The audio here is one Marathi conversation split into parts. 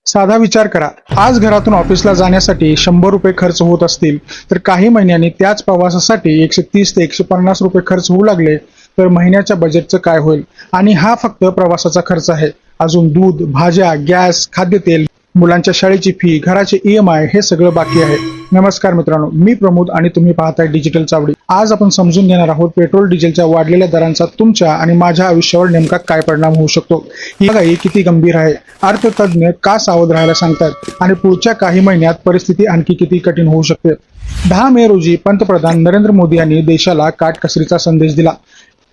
साधा विचार करा, आज घरातून ऑफिसला जाण्यासाठी 100 रुपये खर्च होत असतील तर काही महिन्यांनी त्याच प्रवासासाठी 130 ते 150 रुपये खर्च होऊ लागले तर महिन्याच्या बजेटचं काय होईल? आणि हा फक्त प्रवासाचा खर्च आहे. अजून दूध, भाज्या, गॅस, खाद्यतेल, मुलांच्या शाळेची फी, घराचे EMI हे सगळं बाकी आहे. नमस्कार मित्रांनो, मी प्रमोद आणि तुम्ही पाहताय डिजिटल चावडी. आज आपण समजून घेणार आहोत पेट्रोल डिझेलच्या वाढलेल्या दरांचा तुमच्या आणि माझ्या आयुष्यावर नेमका काय परिणाम होऊ शकतो. ही महागाई किती गंभीर आहे, अर्थतज्ञ का सावध राहायला सांगतात आणि पुढच्या काही महिन्यात परिस्थिती आणखी किती कठीण होऊ शकते. 10 मे रोजी पंतप्रधान नरेंद्र मोदी यांनी देशाला काटकसरीचा संदेश दिला.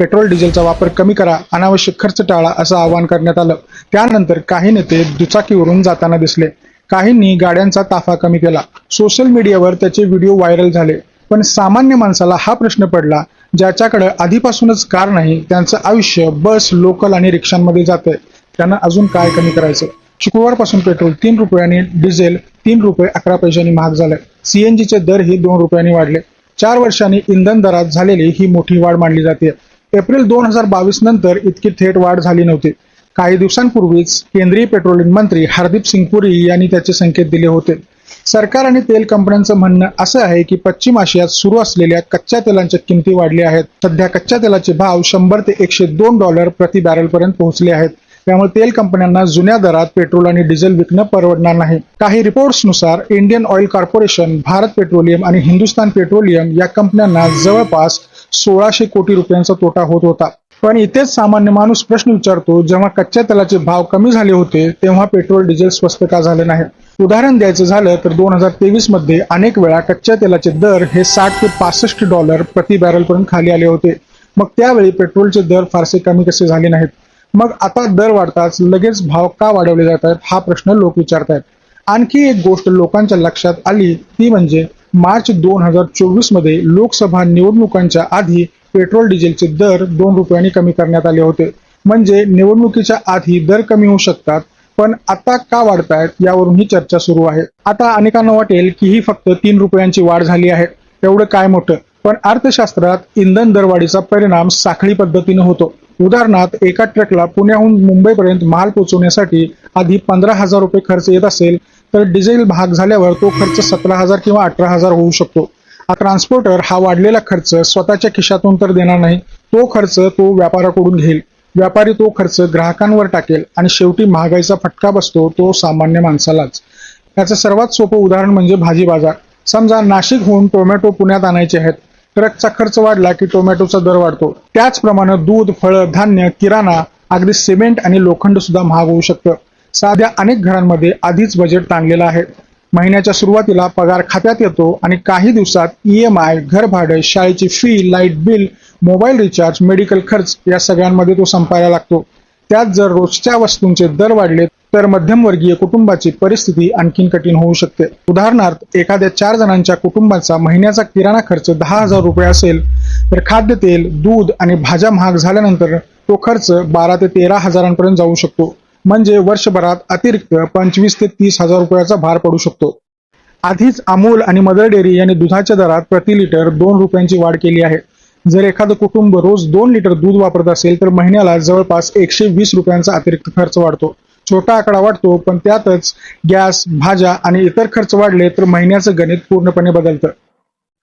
पेट्रोल डिझेलचा वापर कमी करा, अनावश्यक खर्च टाळा असं आवाहन करण्यात आलं. त्यानंतर काही नेते दुचाकीवरून जाताना दिसले, काहींनी गाड्यांचा ताफा कमी केला. सोशल मीडियावर त्याचे व्हिडिओ व्हायरल झाले. पण सामान्य माणसाला हा प्रश्न पडला, ज्याच्याकडे आधीपासूनच कार नाही, त्यांचं आयुष्य बस, लोकल आणि रिक्षांमध्ये जातंय, त्यांना अजून काय कमी करायचं? शुक्रवारपासून पेट्रोल 3 रुपये आणि डिझेल 3 रुपये 11 पैशांनी महाग झालंय. CNGचे दरही 2 रुपयांनी वाढले. 4 वर्षांनी इंधन दरात झालेली ही मोठी वाढ मानली जाते. एप्रिल 2022 नंतर इतकी थेट वाढ झाली नव्हती. काही दिवसांपूर्वीच केंद्रीय पेट्रोलियम मंत्री हरदीप सिंग पुरी यांनी त्याचे संकेत दिले होते. सरकार आणि तेल कंपन्यांचं म्हणणं असं आहे की पश्चिम आशियात सुरू असलेल्या कच्च्या तेलांच्या किमती वाढल्या आहेत. सध्या कच्च्या तेलाचे भाव 100 ते 102 डॉलर प्रति बॅरल पर्यंत पोहोचले आहेत. त्यामुळे तेल कंपन्यांना जुन्या दरात पेट्रोल आणि डिझेल विकणं परवडणार नाही. काही रिपोर्ट्सनुसार Indian oil corporation, Bharat petroleum आणि हिंदुस्थान पेट्रोलियम या कंपन्यांना जवळपास 1600 कोटी रुपयांचा तोटा होत होता. पण इथेच सामान्य माणूस प्रश्न विचारतो, जेव्हा कच्च्या तेलाचे भाव कमी झाले होते तेव्हा पेट्रोल डिझेल स्वस्त का झाले नाही? उदाहरण द्यायचं झालं तर 2023 मध्ये अनेक वेळा कच्च्या तेलाचे दर हे 60 ते 65 डॉलर प्रति बॅरल पर्यंत खाली आले होते. मग त्यावेळी पेट्रोलचे दर फारसे कमी कसे झाले नाहीत? मग आता दर वाढताच लगेच भाव का वाढवले जात आहेत हा प्रश्न लोक विचारतायत. आणखी एक गोष्ट लोकांच्या लक्षात आली ती म्हणजे मार्च 2024 मध्ये लोकसभा निवडणुकांच्या आधी पेट्रोल डिझेलचे दर 2 रुपयांनी कमी करण्यात आले होते. म्हणजे निवडणुकीच्या आधी दर कमी होऊ शकतात, पण आता का वाढतायत यावरून ही चर्चा सुरू आहे. आता अनेकांना वाटेल की ही फक्त 3 रुपयांची वाढ झाली आहे, एवढं काय मोठं? पण अर्थशास्त्रात इंधन दरवाढीचा परिणाम साखळी पद्धतीने होतो. उदाहरणार्थ, एका ट्रकला पुण्याहून मुंबईपर्यंत माल पोहोचवण्यासाठी आधी 15,000 रुपये खर्च येत असेल तर डिझेल महाग झाल्यावर तो खर्च 17,000 किंवा 18,000 होऊ शकतो. ट्रान्सपोर्टर हा वाढलेला खर्च स्वतःच्या खिशातून तर देणार नाही, तो खर्च तो व्यापाऱ्याकडून घेईल. व्यापारी तो खर्च ग्राहकांवर टाकेल आणि शेवटी महागाईचा फटका बसतो तो सामान्य माणसालाच. याचं सर्वात सोपं उदाहरण म्हणजे भाजी बाजार. समजा नाशिकहून टोमॅटो पुण्यात आणायचे आहेत. ट्रकचा खर्च वाढला की टोमॅटोचा दर वाढतो. त्याचप्रमाणे दूध, फळं, धान्य, किराणा, अगदी सिमेंट आणि लोखंड सुद्धा महाग होऊ शकतं. साध्या अनेक घरांमध्ये आधीच बजेट ताणलेलं आहे. महिन्याच्या सुरुवातीला पगार खात्यात येतो आणि काही दिवसात EMI, घर भाडे, शाळेची fee, light bill, mobile recharge, medical खर्च या सगळ्यांमध्ये तो संपायला लागतो. त्यात जर रोजच्या वस्तूंचे दर वाढले तर मध्यमवर्गीय कुटुंबाची परिस्थिती आणखीन कठीण होऊ शकते. उदाहरणार्थ, एखाद्या 4 जणांच्या कुटुंबाचा महिन्याचा किराणा खर्च 10,000 रुपये असेल तर खाद्यतेल, दूध आणि भाज्या महाग झाल्यानंतर तो खर्च 12 ते 13,000 पर्यंत जाऊ शकतो. म्हणजे वर्षभरात अतिरिक्त 25 ते 30,000 रुपयाचा भार पडू शकतो. आधीच अमूल आणि मदर डेअरी यांनी दुधाच्या दरात प्रति लिटर 2 रुपयांची वाढ केली आहे. जर एखादं कुटुंब रोज 2 लिटर दूध वापरत असेल तर महिन्याला जवळपास 120 रुपयांचा अतिरिक्त खर्च वाढतो. छोटा आकडा वाटतो, पण त्यातच गॅस, भाज्या आणि इतर खर्च वाढले तर महिन्याचं गणित पूर्णपणे बदलतं.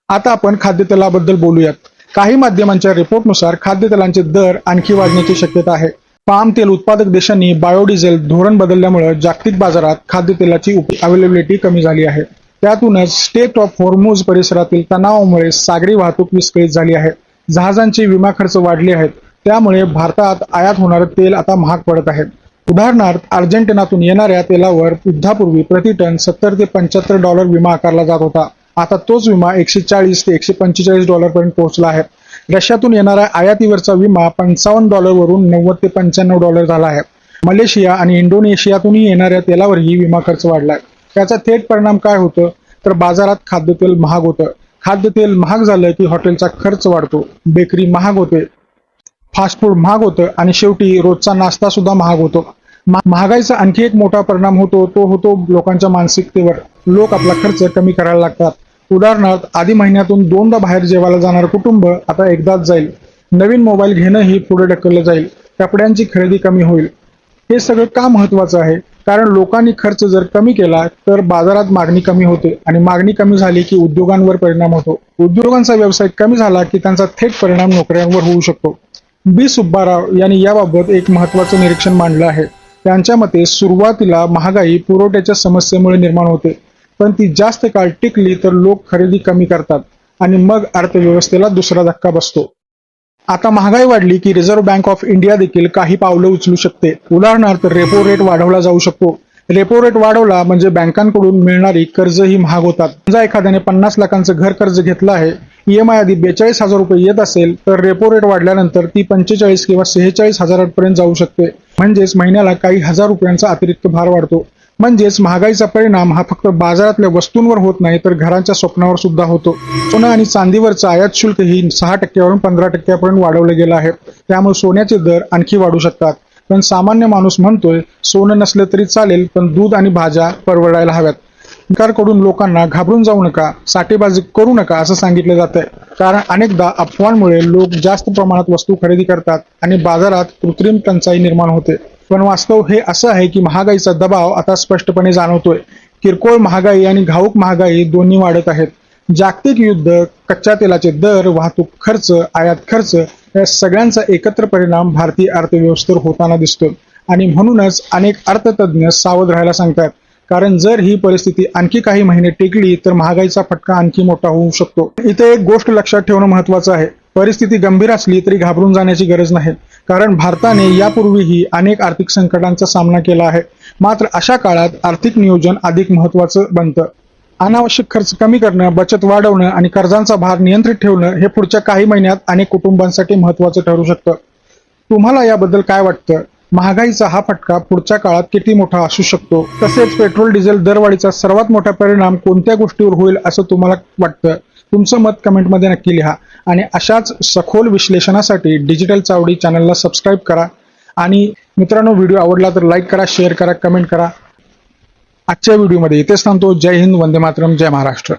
आता आपण खाद्यतेलाबद्दल बोलूयात. काही माध्यमांच्या रिपोर्टनुसार खाद्यतेलांचे दर आणखी वाढण्याची शक्यता आहे. पाम तेल उत्पादक देशांनी बायोडिझेल धोरण बदलल्यामुळे जागतिक बाजारात खाद्यतेलाची अवेलेबिलिटी कमी झाली आहे. त्यातूनच स्टेट ऑफ हॉर्मुझ परिसरातील तणावामुळे सागरी वाहतूक विस्कळीत झाली आहे. जहाजांचे विमा खर्च वाढले आहेत. त्यामुळे भारतात आयात होणारे तेल आता महाग पडत आहे. उदाहरणार्थ, अर्जेंटिनातून येणाऱ्या तेलावर युद्धापूर्वी प्रति टन 70 ते 75 डॉलर विमा आकारला जात होता. आता तोच विमा 140 ते 145 डॉलर पर्यंत पोहोचला आहे. रशियातून येणाऱ्या आयातीवरचा विमा 55 डॉलरवरून 90 ते 95 डॉलर झाला आहे. मलेशिया आणि इंडोनेशियातूनही येणाऱ्या तेलावरही विमा खर्च वाढलाय. त्याचा थेट परिणाम काय होतं तर बाजारात खाद्यतेल महाग होतं. खाद्यतेल महाग झालं की हॉटेलचा खर्च वाढतो, बेकरी महाग होते, फास्ट फूड महाग होतं आणि शेवटी रोजचा नाश्ता सुद्धा महाग होतो. महागाईचा आणखी एक मोठा परिणाम होतो तो होतो लोकांच्या मानसिकतेवर. लोक आपला खर्च कमी करायला लागतात. उदाहरणार्थ, आधी महिन्यातून 2दा बाहेर जेवायला जाणारं कुटुंब आता एकदाच जाईल. नवीन मोबाईल घेणंही पुढे ढकललं जाईल. कपड्यांची खरेदी कमी होईल. हे सगळं का महत्वाचं आहे? कारण लोकांनी खर्च जर कमी केला तर बाजारात मागणी कमी होते आणि मागणी कमी झाली की उद्योगांवर परिणाम होतो. उद्योगांचा व्यवसाय कमी झाला की त्यांचा थेट परिणाम नोकऱ्यांवर होऊ शकतो. बी सुब्बाराव यांनी याबाबत एक महत्त्वाचं निरीक्षण मांडलं आहे. त्यांच्या मते सुरुवातीला महागाई पुरवठ्याच्या समस्येमुळे निर्माण होते, पण ती जास्त काळ टिकली तर लोक खरेदी कमी करतात आणि मग अर्थव्यवस्थेला दुसरा धक्का बसतो. आता महागाई वाढली की रिझर्व्ह बँक ऑफ इंडिया देखील काही पावलं उचलू शकते. उदाहरणार्थ रेपो रेट वाढवला जाऊ शकतो. रेपो रेट वाढवला म्हणजे बँकांकडून मिळणारी कर्जही महाग होतात. समजा एखाद्याने 50 लाखांचं घर कर्ज घेतलं आहे, EMI आधी 42,000 रुपये येत असेल तर रेपो रेट वाढल्यानंतर ती 45 किंवा 46,000 पर्यंत जाऊ शकते. म्हणजेच महिन्याला काही हजार रुपयांचा अतिरिक्त भार वाढतो. म्हणजेच महागाईचा परिणाम हा फक्त बाजारातल्या वस्तूंवर होत नाही तर घरांच्या स्वप्नावर सुद्धा होतो. सोनं आणि चांदीवरचं आयात शुल्कही 6% वरून 15% पर्यंत वाढवलं गेलं आहे. त्यामुळे सोन्याचे दर आणखी वाढू शकतात. पण सामान्य माणूस म्हणतोय सोनं नसलं तरी चालेल, पण दूध आणि भाज्या परवडायला हव्यात. सरकारकडून लोकांना घाबरून जाऊ नका, साठेबाजी करू नका असं सांगितलं जातंय. कारण अनेकदा अफवांमुळे लोक जास्त प्रमाणात वस्तू खरेदी करतात आणि बाजारात कृत्रिम टंचाई निर्माण होते. पण वास्तव हे असं आहे की महागाईचा दबाव आता स्पष्टपणे जाणवतोय. किरकोळ महागाई आणि घाऊक महागाई दोन्ही वाढत आहेत. जागतिक युद्ध, कच्च्या तेलाचे दर, वाहतूक खर्च, आयात खर्च या सगळ्यांचा एकत्र परिणाम भारतीय अर्थव्यवस्थेवर होताना दिसतो आणि म्हणूनच अनेक अर्थतज्ञ सावध राहायला सांगतात. कारण जर ही परिस्थिती आणखी काही महिने टिकली तर महागाईचा फटका आणखी मोठा होऊ शकतो. इथे एक गोष्ट लक्षात ठेवणं महत्त्वाचं आहे. परिस्थिती गंभीर असली तरी घाबरून जाण्याची गरज नाही. कारण भारताने यापूर्वीही अनेक आर्थिक संकटांचा सामना केला आहे. मात्र अशा काळात आर्थिक नियोजन अधिक महत्त्वाचं बनतं. अनावश्यक खर्च कमी करणं, बचत वाढवणं आणि कर्जांचा भार नियंत्रित ठेवणं हे पुढच्या काही महिन्यात अनेक कुटुंबांसाठी महत्त्वाचं ठरू शकतं. तुम्हाला याबद्दल काय वाटतं? महागाईचा हा फटका पुढच्या काळात किती मोठा असू शकतो? तसेच पेट्रोल डिझेल दरवाढीचा सर्वात मोठा परिणाम कोणत्या गोष्टीवर होईल असं तुम्हाला वाटतं? तुमचं मत कमेंटमध्ये नक्की लिहा आणि अशाच सखोल विश्लेषणासाठी डिजिटल चावडी चॅनलला सबस्क्राईब करा. आणि मित्रांनो, व्हिडिओ आवडला तर लाईक करा, शेअर करा, कमेंट करा. आजच्या व्हिडिओमध्ये इथेच थांबतो. जय हिंद, वंदे मातरम, जय महाराष्ट्र.